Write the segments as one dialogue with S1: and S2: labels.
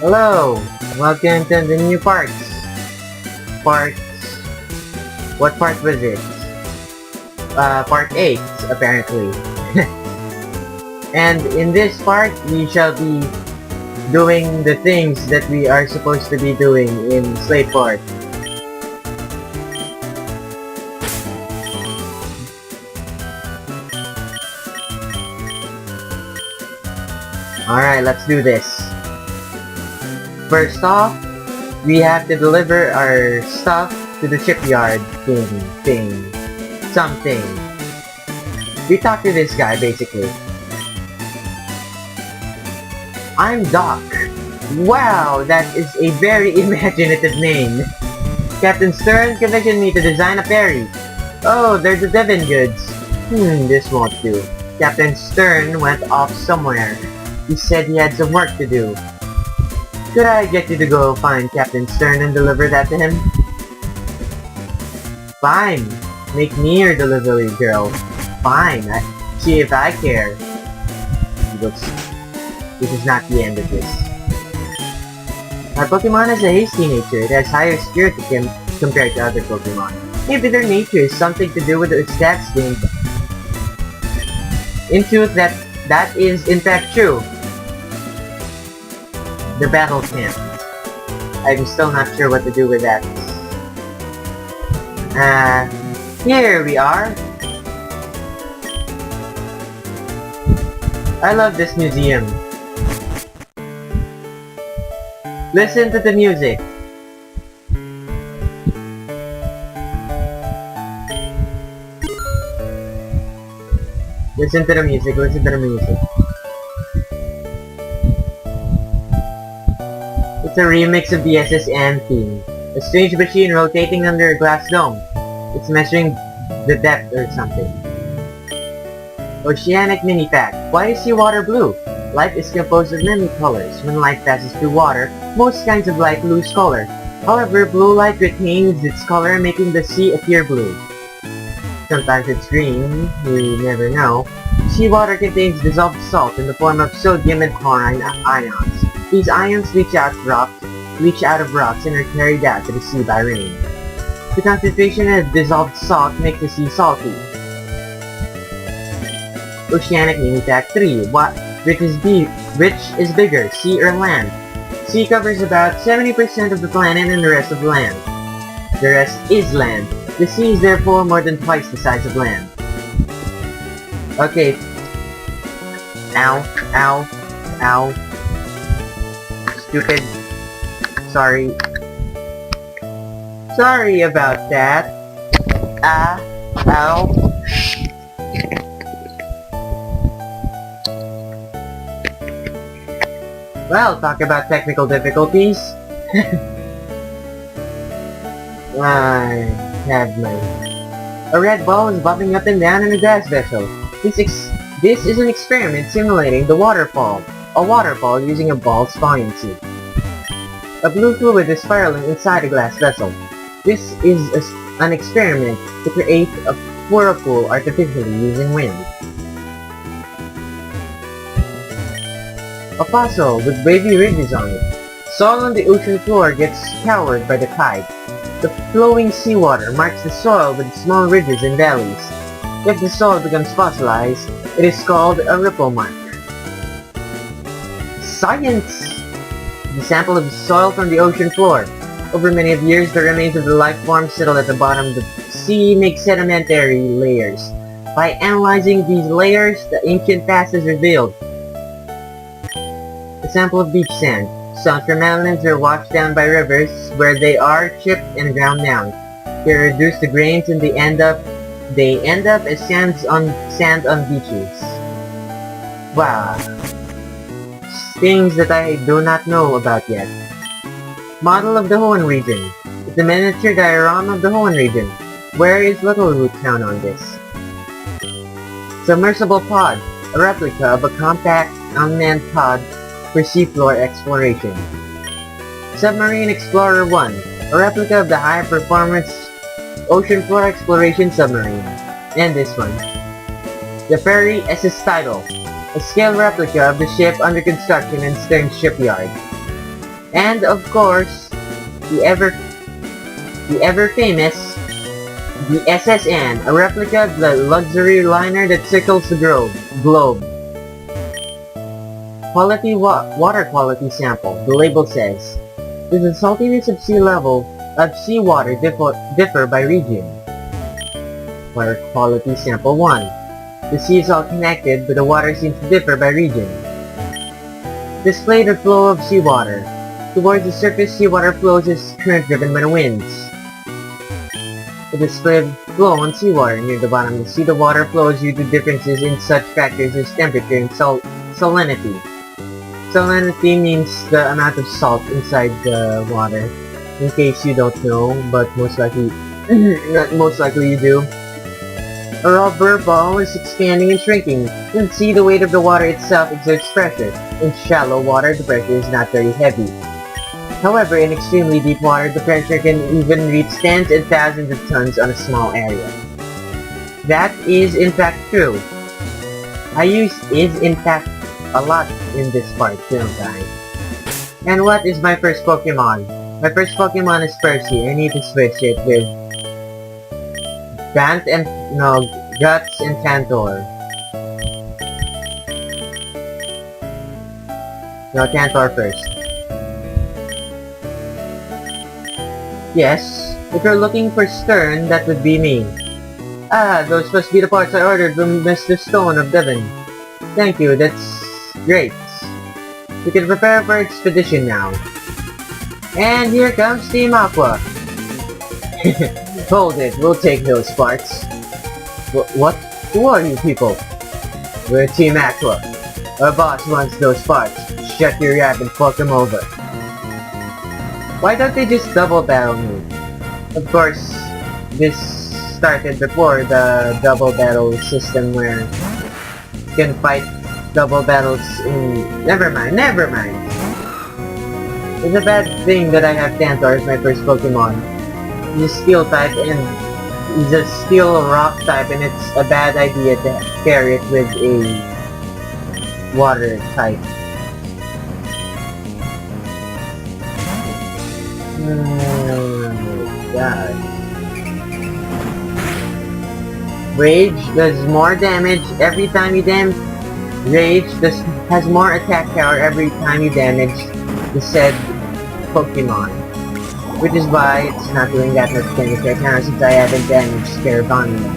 S1: Hello! Welcome to the new parts. Part... What part was it? Part 8, apparently. And in this part, we shall be doing the things that we are supposed to be doing in Slave Port. Alright, let's do this. First off, we have to deliver our stuff to the shipyard something. We talk to this guy, basically. I'm Doc. Wow, that is a very imaginative name. Captain Stern commissioned me to design a ferry. Oh, there's a Devon goods. This won't do. Captain Stern went off somewhere. He said he had some work to do. Could I get you to go find Captain Stern and deliver that to him? Fine. Make me your delivery girl. Fine. See if I care. This is not the end of this. Our Pokemon has a hasty nature. It has higher spirit compared to other Pokemon. Maybe their nature is something to do with their stats gained. In truth, that is in fact true. The battle camp. I'm still not sure what to do with that. Here we are. I love this museum. Listen to the music. Listen to the music, listen to the music. It's a remix of the SSN theme. A strange machine rotating under a glass dome. It's measuring the depth or something. Oceanic mini pack. Why is seawater blue? Light is composed of many colors. When light passes through water, most kinds of light lose color. However, blue light retains its color, making the sea appear blue. Sometimes it's green, we never know. Seawater contains dissolved salt in the form of sodium and chlorine ions. These ions leach out of rocks and are carried out to the sea by rain. The concentration of dissolved salt makes the sea salty. Oceanic mini pack 3. Which is bigger, sea or land? Sea covers about 70% of the planet and the rest of land. The rest is land. The sea is therefore more than twice the size of land. Okay. Ow. Stupid. Sorry. Sorry about that. Ow. Well, talk about technical difficulties. I have my... A red ball is bobbing up and down in a glass vessel. This is an experiment simulating the waterfall. A waterfall using a ball's buoyancy. A blue fluid is spiraling inside a glass vessel. This is an experiment to create a whirlpool artificially using wind. A fossil with wavy ridges on it. Soil on the ocean floor gets scoured by the tide. The flowing seawater marks the soil with small ridges and valleys. If the soil becomes fossilized, it is called a ripple mark. Science! The sample of soil from the ocean floor. Over many years, the remains of the life forms settle at the bottom of the sea, make sedimentary layers. By analyzing these layers, the ancient past is revealed. A sample of beach sand. Stones from mountains are washed down by rivers, where they are chipped and ground down. They are reduced to grains and they end up as sand on beaches. Wow. Things that I do not know about yet. Model of the Hoenn region. It's a miniature diorama of the Hoenn region. Where is Littleroot Town on this? Submersible pod. A replica of a compact, unmanned pod for seafloor exploration. Submarine Explorer 1. A replica of the high-performance ocean floor exploration submarine. And this one. The Ferry SS Title. A scale replica of the ship under construction in Stern's shipyard. And of course, the ever famous, the SSN, a replica of the luxury liner that circles the globe. Water quality sample. The label says, "Does the saltiness of seawater differ by region?" Water quality sample 1. The sea is all connected, but the water seems to differ by region. Display the flow of seawater. Towards the surface, seawater flows as current driven by the winds. The display of flow on seawater. Near the bottom, you see the water flows due to differences in such factors as temperature and salinity. Salinity means the amount of salt inside the water. In case you don't know, but most likely you do. A rubber ball is expanding and shrinking. You can see the weight of the water itself exerts pressure. In shallow water, the pressure is not very heavy. However, in extremely deep water, the pressure can even reach tens and thousands of tons on a small area. That is in fact true. I use "is in fact" a lot in this part, don't I? And what is my first Pokemon? My first Pokemon is Percy. I need to switch it with Guts and Tantor. No, Tantor first. Yes, if you're looking for Stern, that would be me. Ah, those must be the parts I ordered from Mr. Stone of Devon. Thank you, that's great. We can prepare for expedition now. And here comes Team Aqua. Hold it, we'll take those parts. What? Who are you people? We're Team Aqua. Our boss wants those parts. Shut your yap and fuck him over. Why don't they just double battle me? Of course, this started before the double battle system where you can fight double battles in... Never mind. It's a bad thing that I have Tantor as my first Pokemon. He's a steel type and he's a steel rock type, and it's a bad idea to pair it with a water type. Oh god. Rage does more damage every time you has more attack power every time you damage the said Pokemon. Which is why it's not doing that much damage right now since I haven't damaged Scarabania.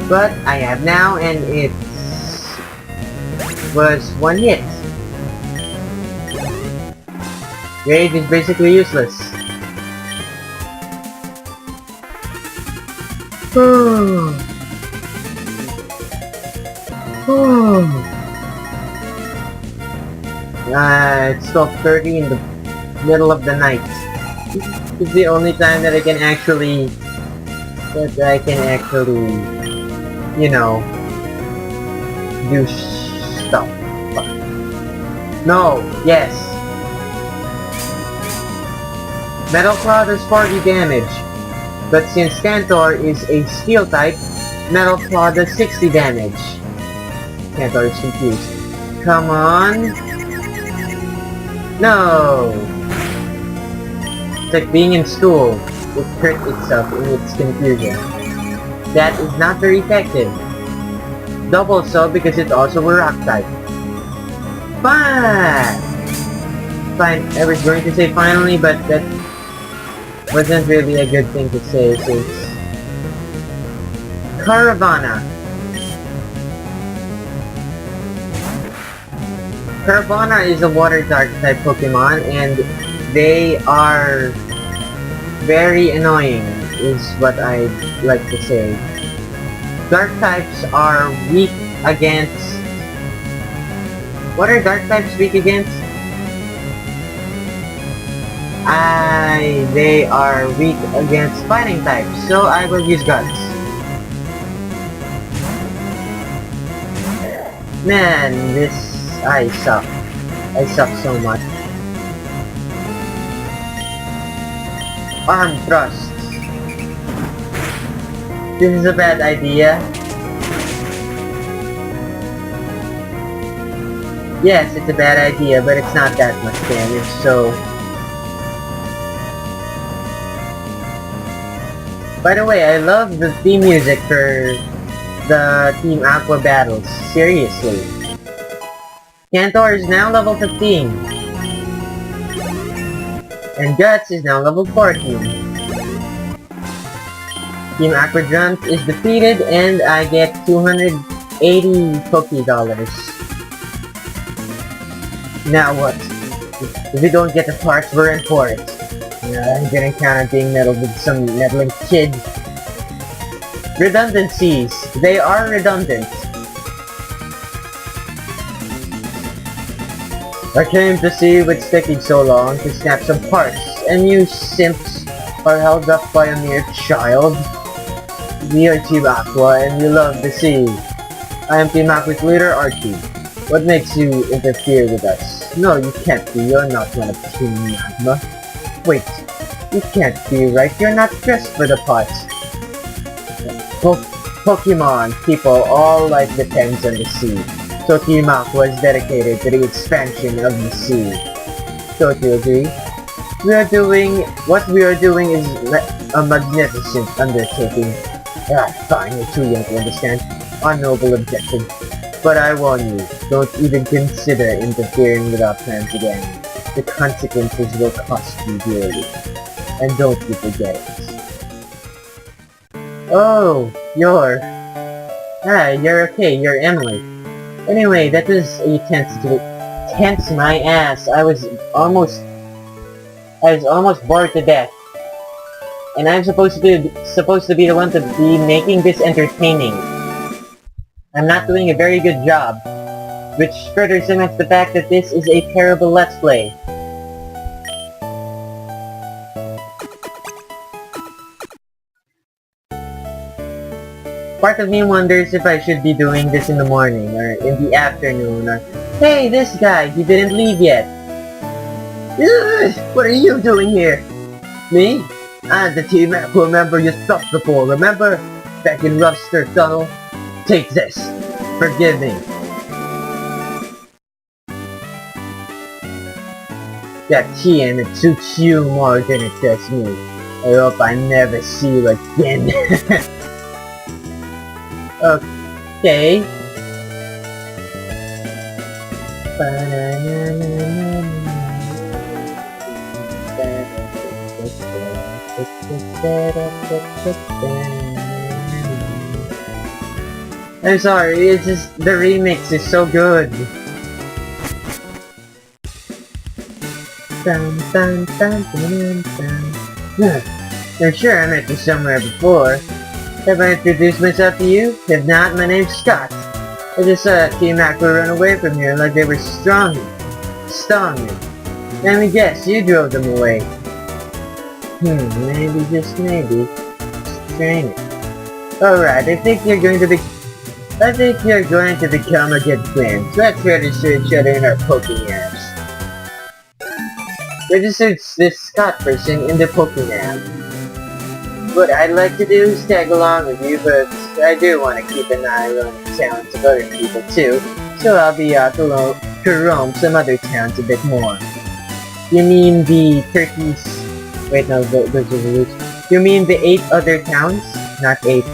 S1: But I have now, and it was one hit. Rage is basically useless. It's 12:30 in the middle of the night. This is the only time that I can actually, you know, do stuff. No, yes. Metal Claw does 40 damage, but since Tantor is a steel type, Metal Claw does 60 damage. Tantor is confused. Come on. No! It's like being in school. It hurt itself in its confusion. That is not very effective. Double so because it's also a rock type. Fine! I was going to say finally, but that wasn't really a good thing to say since... Caravana. Caravana is a water dark type Pokemon, and they are very annoying, is what I'd like to say. Dark types are weak against... What are dark types weak against? They are weak against fighting types, so I will use Guts. Man, I suck. I suck so much. Arm thrust. This is a bad idea. Yes, it's a bad idea, but it's not that much damage, so... By the way, I love the theme music for the Team Aqua battles. Seriously. Cantor is now level 15. And Guts is now level 14. Team Aqua Grunt is defeated and I get 280 Poké Dollars. Now what? If we don't get the parts, we're in for it. I'm gonna count on being meddled with some meddling kid. Redundancies. They are redundant. I came to see what's taking so long to snap some parts, and you simps are held up by a mere child. We are Team Aqua, and we love the sea. I am Team Aqua's leader, Archie. What makes you interfere with us? No, you can't be. You're not one of Team Magma. Wait, you can't be right. You're not dressed for the pot. Pokemon people all life depends on the sea. So Team Aqua is dedicated to the expansion of the sea. Don't you agree? What we are doing is a magnificent undertaking. Fine, you're too young to understand. A noble objective. But I warn you, don't even consider interfering with our plans again. The consequences will cost you dearly. And don't you forget it. Oh, you're okay, you're Emily. Anyway, that was a tense my ass. I was almost bored to death. And I'm supposed to be the one to be making this entertaining. I'm not doing a very good job, which further cements the fact that this is a terrible Let's Play. Part of me wonders if I should be doing this in the morning, or in the afternoon, or... Hey, this guy, he didn't leave yet! Ugh, what are you doing here? Me? I'm the Team Aqua member you stopped before, remember? Back in Rubster Tunnel? Take this. Forgive me. That TM, it suits you more than it does me. I hope I never see you again. Okay. I'm sorry, it's just the remix is so good. I'm sure I met you somewhere before. Have I introduced myself to you? If not, my name's Scott. I just saw Team Aqua run away from here like they were stung. Let me guess, you drove them away. Maybe, just maybe. Train it. Alright, I think you're going to become a good friend. So let's register each other in our Pokénaps. Register this Scott person in the Pokénap. What I'd like to do is tag along with you, but I do want to keep an eye on the talents of other people too, so I'll be out to roam some other towns a bit more. You mean the turkeys? Wait, no, those are the roots. You mean the 8 other towns? Not 8.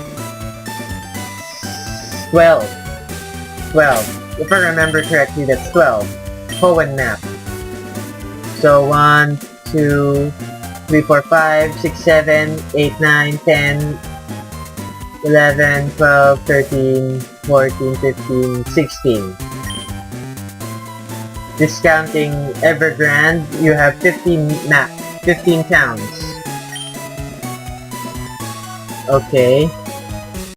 S1: 12. If I remember correctly, that's 12. Poen map. So 1, 2, 3, 4, 5, 6, 7, 8, 9, 10, 11, 12, 13, 14, 15, 16. Discounting Evergrande, you have 15 towns. Okay.